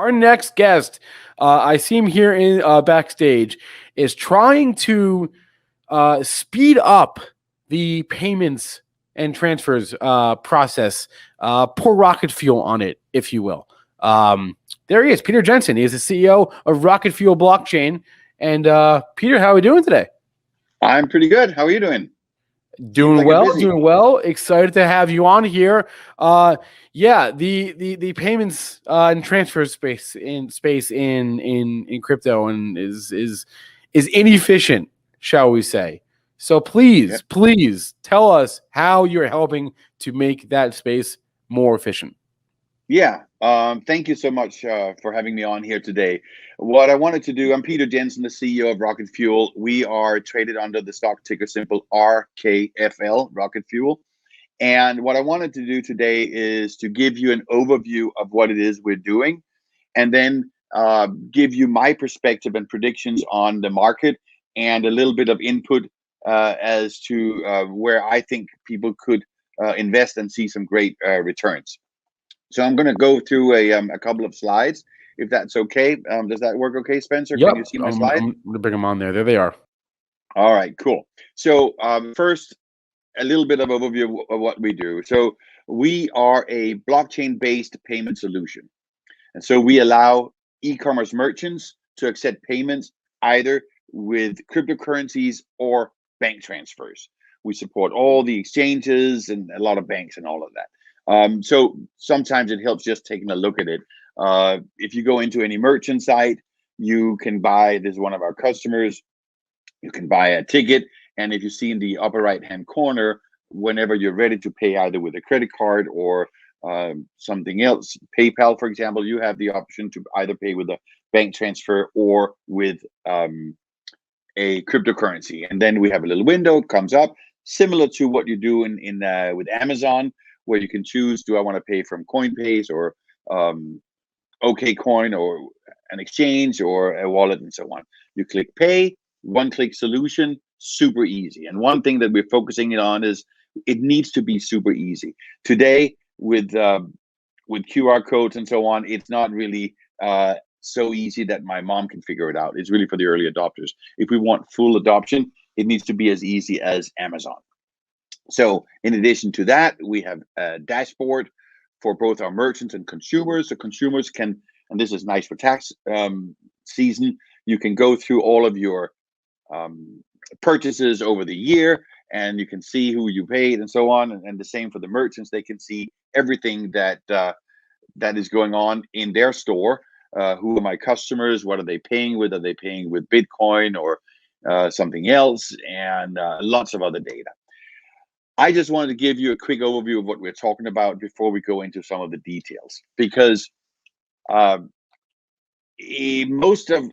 Our next guest, I see him here in backstage, is trying to speed up the payments and transfers process. Pour rocket fuel on it, if you will. There he is, Peter Jensen. He is the CEO of Rocketfuel Blockchain. And Peter, how are we doing today? I'm pretty good. How are you doing? Doing well. Excited to have you on here. The payments and transfer space in crypto and is inefficient, shall we say? So please tell us how you're helping to make that space more efficient. Yeah. Thank you so much for having me on here today. What I wanted to do, I'm Peter Jensen, the CEO of Rocketfuel. We are traded under the stock ticker symbol RKFL, Rocketfuel. And what I wanted to do today is to give you an overview of what it is we're doing, and then give you my perspective and predictions on the market and a little bit of input as to where I think people could invest and see some great returns. So I'm going to go through a couple of slides, if that's okay. Does that work okay, Spencer? Yep. Can you see my slide? I'm going to bring them on there. There they are. All right, cool. So first, a little bit of overview of what we do. So we are a blockchain-based payment solution. And so we allow e-commerce merchants to accept payments either with cryptocurrencies or bank transfers. We support all the exchanges and a lot of banks and all of that. So sometimes it helps just taking a look at it. If you go into any merchant site, you can buy, this is one of our customers, you can buy a ticket. And if you see in the upper right-hand corner, whenever you're ready to pay either with a credit card or something else, PayPal, for example, you have the option to either pay with a bank transfer or with a cryptocurrency. And then we have a little window, comes up, similar to what you do with Amazon, where you can choose, do I want to pay from Coinbase or OKCoin or an exchange or a wallet and so on. You click pay, one-click solution, super easy. And one thing that we're focusing on is it needs to be super easy. Today, with QR codes and so on, it's not really so easy that my mom can figure it out. It's really for the early adopters. If we want full adoption, it needs to be as easy as Amazon. So in addition to that, we have a dashboard for both our merchants and consumers. So consumers can, and this is nice for tax season, you can go through all of your purchases over the year, and you can see who you paid and so on. And the same for the merchants. They can see everything that is going on in their store. Who are my customers? What are they paying with? Are they paying with Bitcoin or something else? And lots of other data. I just wanted to give you a quick overview of what we're talking about before we go into some of the details, because most of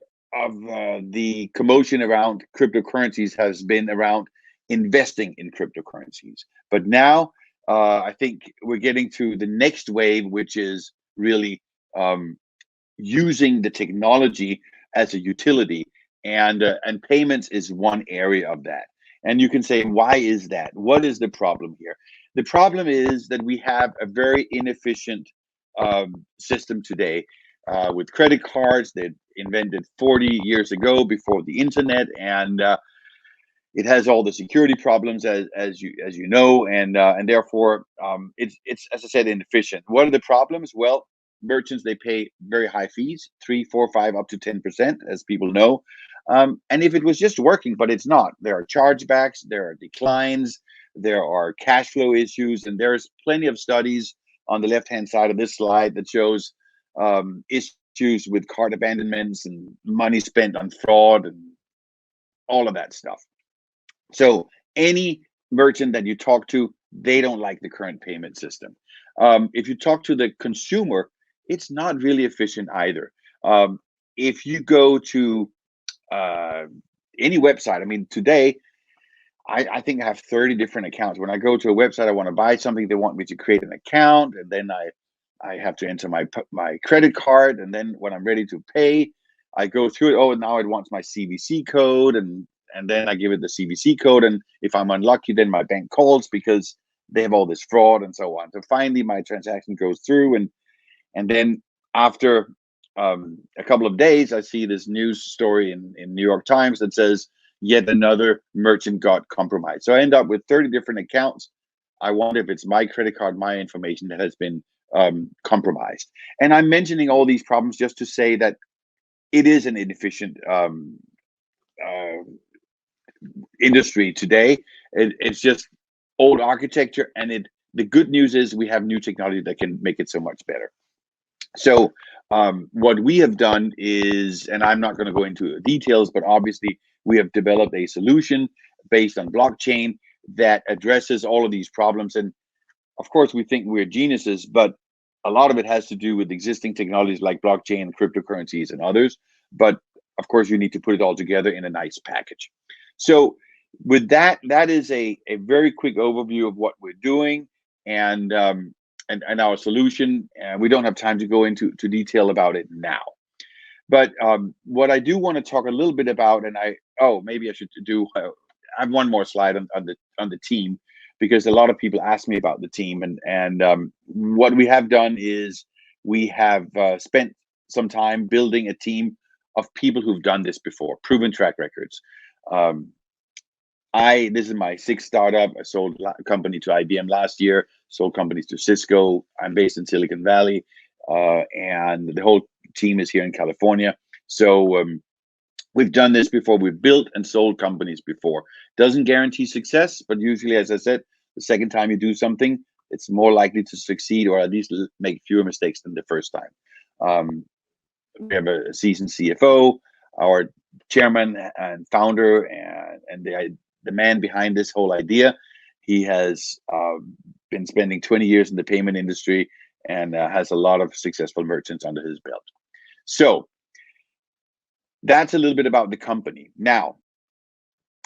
the commotion around cryptocurrencies has been around investing in cryptocurrencies. But now I think we're getting to the next wave, which is really using the technology as a utility, and payments is one area of that. And you can say, why is that? What is the problem here? The problem is that we have a very inefficient system today with credit cards that invented 40 years ago before the internet, and it has all the security problems as you know, and therefore it's as I said, inefficient. What are the problems? Well, merchants, they pay very high fees, 3, 4, 5, up to 10%, as people know. And if it was just working, but it's not, there are chargebacks, there are declines, there are cash flow issues, and there's plenty of studies on the left-hand side of this slide that shows issues with cart abandonments and money spent on fraud and all of that stuff. So any merchant that you talk to, they don't like the current payment system. If you talk to the consumer, it's not really efficient either. If you go to any website, I mean, today, I think I have 30 different accounts. When I go to a website, I want to buy something, they want me to create an account, and then I have to enter my credit card, and then when I'm ready to pay, I go through it. Oh, now it wants my CVC code, and then I give it the CVC code, and if I'm unlucky, then my bank calls because they have all this fraud and so on. So finally, my transaction goes through, and then after a couple of days, I see this news story in New York Times that says yet another merchant got compromised. So I end up with 30 different accounts. I wonder if it's my credit card, my information that has been compromised. And I'm mentioning all these problems just to say that it is an inefficient uh, industry today. It's just old architecture, and the good news is we have new technology that can make it so much better. So what we have done is, and I'm not going to go into details, but obviously we have developed a solution based on blockchain that addresses all of these problems. And of course, we think we're geniuses, but a lot of it has to do with existing technologies like blockchain, cryptocurrencies, and others. But of course, you need to put it all together in a nice package. So with that, that is a very quick overview of what we're doing and our solution. We don't have time to go into detail about it now. But what I do want to talk a little bit about, and maybe I should do. I have one more slide on the team, because a lot of people ask me about the team, and what we have done is we have spent some time building a team of people who've done this before, proven track records. Um, this is my sixth startup. I sold a company to IBM last year, sold companies to Cisco. I'm based in Silicon Valley, and the whole team is here in California. So we've done this before. We've built and sold companies before. Doesn't guarantee success, but usually, as I said, the second time you do something, it's more likely to succeed, or at least make fewer mistakes than the first time. We have a seasoned CFO, our chairman and founder, and the man behind this whole idea. He has been spending 20 years in the payment industry and has a lot of successful merchants under his belt. So that's a little bit about the company. Now,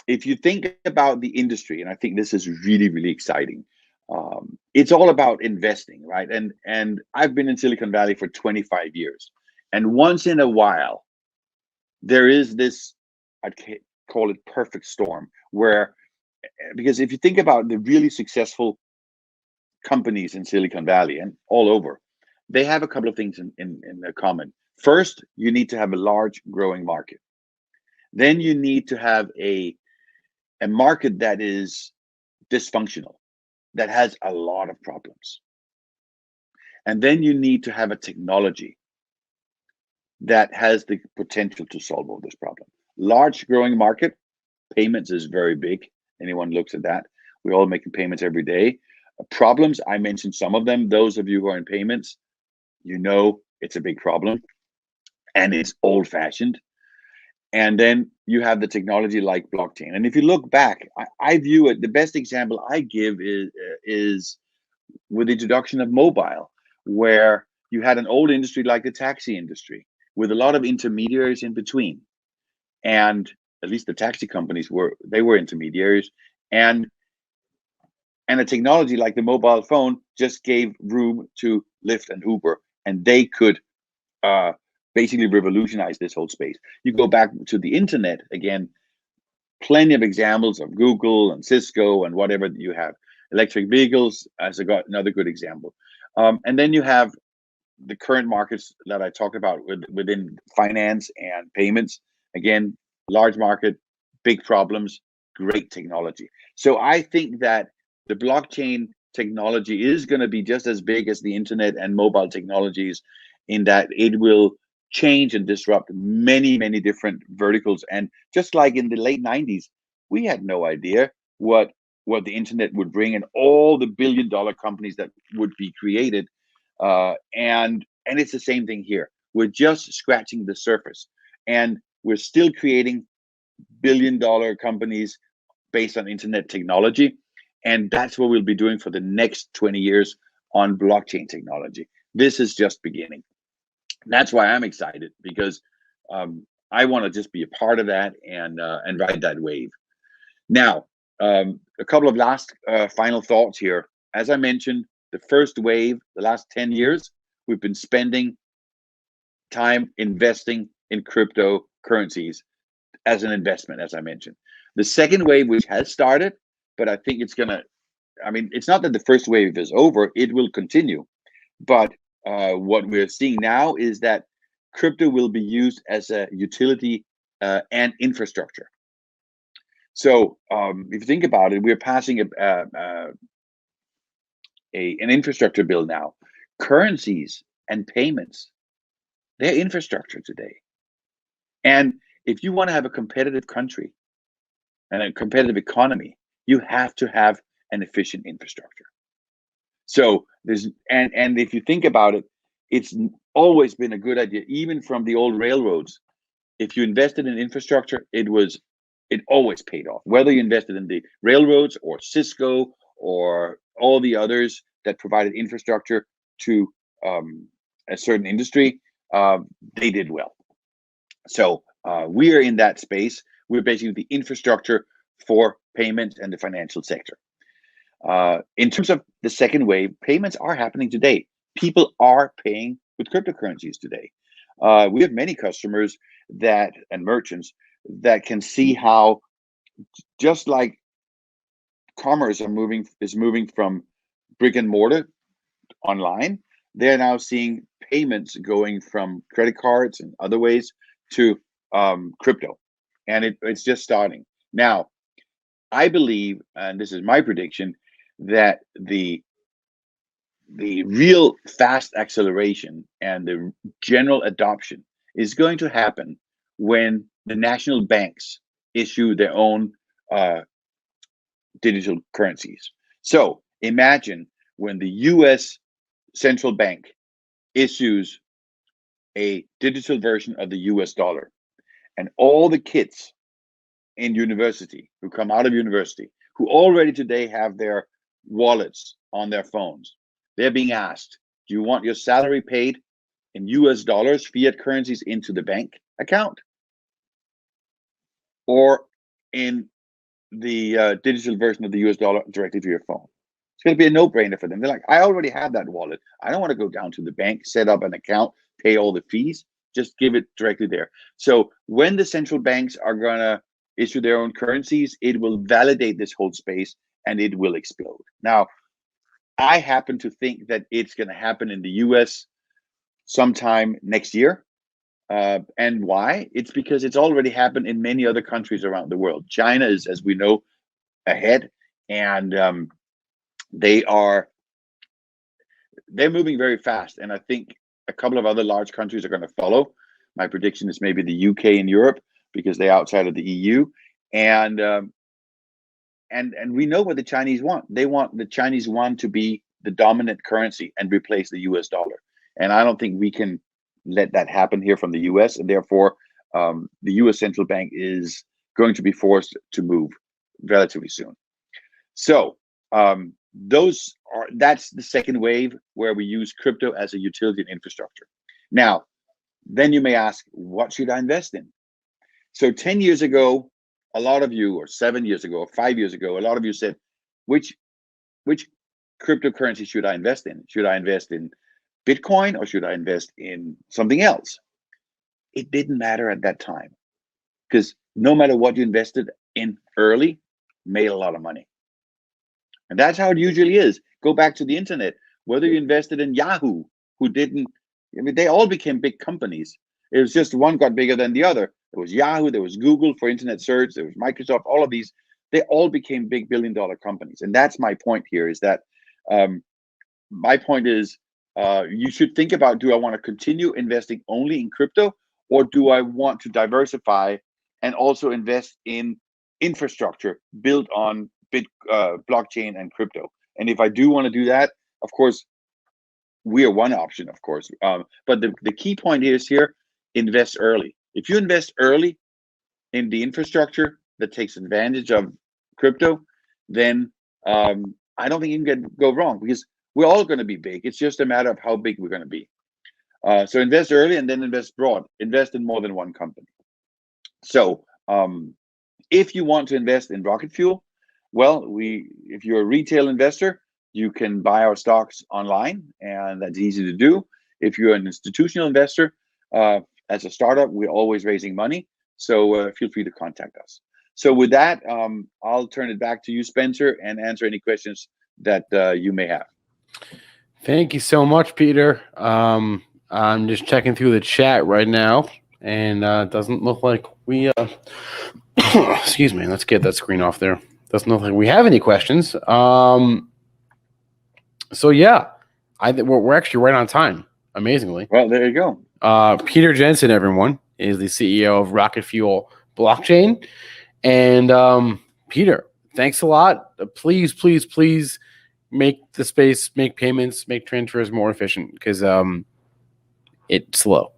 if you think about the industry, and I think this is really, really exciting, it's all about investing, right? And I've been in Silicon Valley for 25 years. And once in a while, there is this, I'd call it perfect storm, where, because if you think about the really successful companies in Silicon Valley and all over, they have a couple of things in common. First, you need to have a large growing market. Then you need to have a market that is dysfunctional, that has a lot of problems. And then you need to have a technology that has the potential to solve all this problem. Large growing market, payments is very big. Anyone looks at that. We're all making payments every day. Problems, I mentioned some of them. Those of you who are in payments, you know it's a big problem, and it's old fashioned. And then you have the technology like blockchain. And if you look back, I view it, the best example I give is with the introduction of mobile, where you had an old industry like the taxi industry with a lot of intermediaries in between. And at least the taxi companies were intermediaries. And a technology like the mobile phone just gave room to Lyft and Uber, and they could basically revolutionize this whole space. You go back to the internet again, plenty of examples of Google and Cisco and whatever you have. Electric vehicles as another good example. And then you have the current markets that I talked about within finance and payments. Again, large market, big problems, great technology. So I think that the blockchain technology is going to be just as big as the internet and mobile technologies, in that it will change and disrupt many, many different verticals. And just like in the late 90s, we had no idea what the internet would bring and all the billion-dollar companies that would be created. And it's the same thing here. We're just scratching the surface, and we're still creating billion-dollar companies based on internet technology. And that's what we'll be doing for the next 20 years on blockchain technology. This is just beginning. That's why I'm excited, because I want to just be a part of that and ride that wave. Now, a couple of last final thoughts here. As I mentioned, the first wave, the last 10 years, we've been spending time investing in cryptocurrencies as an investment, as I mentioned. The second wave, which has started, but I think it's it's not that the first wave is over, it will continue. But what we're seeing now is that crypto will be used as a utility and infrastructure. So if you think about it, we're passing an infrastructure bill now. Currencies and payments, they're infrastructure today. And if you want to have a competitive country and a competitive economy, you have to have an efficient infrastructure. So and if you think about it, it's always been a good idea, even from the old railroads. If you invested in infrastructure, it always paid off. Whether you invested in the railroads or Cisco or all the others that provided infrastructure to a certain industry, they did well. So we are in that space. We're basically the infrastructure for payments and the financial sector. In terms of the second wave, payments are happening today. People are paying with cryptocurrencies today. We have many customers and merchants that can see how, just like commerce is moving from brick and mortar online, they're now seeing payments going from credit cards and other ways to crypto, and it's just starting now. I believe, and this is my prediction, that the real fast acceleration and the general adoption is going to happen when the national banks issue their own digital currencies. So imagine when the US central bank issues a digital version of the US dollar, and all the kids in university who come out of university, who already today have their wallets on their phones, they're being asked, do you want your salary paid in US dollars, fiat currencies, into the bank account, or in the digital version of the US dollar directly to your phone? It's going to be a no-brainer for them. They're like, I already have that wallet. I don't want to go down to the bank, set up an account, pay all the fees. Just give it directly there. So when the central banks are going to issue their own currencies, it will validate this whole space and it will explode. Now, I happen to think that it's going to happen in the US sometime next year. And why? It's because it's already happened in many other countries around the world. China is, as we know, ahead, and they're moving very fast. And I think a couple of other large countries are going to follow. My prediction is maybe the UK and Europe, because they're outside of the EU. And we know what the Chinese want. They want the Chinese yuan to be the dominant currency and replace the US dollar. And I don't think we can let that happen here from the US. And therefore, the US central bank is going to be forced to move relatively soon. So that's the second wave, where we use crypto as a utility and infrastructure. Now, then you may ask, what should I invest in? So 10 years ago, a lot of you, or 7 years ago, or 5 years ago, a lot of you said, which cryptocurrency should I invest in? Should I invest in Bitcoin, or should I invest in something else? It didn't matter at that time, because no matter what you invested in early, made a lot of money. And that's how it usually is. Go back to the internet. Whether you invested in Yahoo, who didn't, I mean, they all became big companies. It was just one got bigger than the other. There was Yahoo, there was Google for internet search, there was Microsoft, all of these, they all became big billion-dollar companies. And that's my point here, is that my point is, you should think about, do I want to continue investing only in crypto, or do I want to diversify and also invest in infrastructure built on blockchain and crypto? And if I do want to do that, of course, we are one option, of course. But the key point is here, invest early. If you invest early in the infrastructure that takes advantage of crypto, then I don't think you can go wrong, because we're all going to be big. It's just a matter of how big we're going to be. So invest early, and then invest broad. Invest in more than one company. So if you want to invest in Rocketfuel, well, if you're a retail investor, you can buy our stocks online, and that's easy to do. If you're an institutional investor, as a startup, we're always raising money. So feel free to contact us. So with that, I'll turn it back to you, Spencer, and answer any questions that you may have. Thank you so much, Peter. I'm just checking through the chat right now, and it doesn't look like we. Excuse me. Let's get that screen off there. Doesn't look like we have any questions. So yeah, we're actually right on time. Amazingly. Well, there you go. Peter Jensen, everyone, is the CEO of Rocketfuel Blockchain, and Peter, thanks a lot. Please, please, please make the space, make payments, make transfers more efficient because it's slow.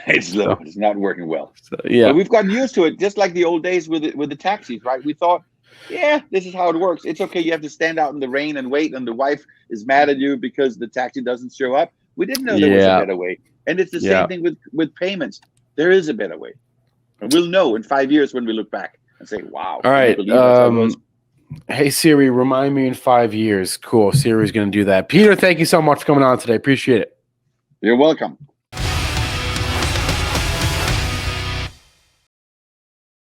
It's slow. It's not working well. So, yeah, but we've gotten used to it, just like the old days with the taxis, right? We thought, yeah, this is how it works. It's okay. You have to stand out in the rain and wait, and the wife is mad at you because the taxi doesn't show up. We didn't know there was a better way. And it's the same thing with payments. There is a better way. And we'll know in 5 years when we look back and say, wow. All right. Hey, Siri, remind me in 5 years. Cool. Siri's going to do that. Peter, thank you so much for coming on today. Appreciate it. You're welcome.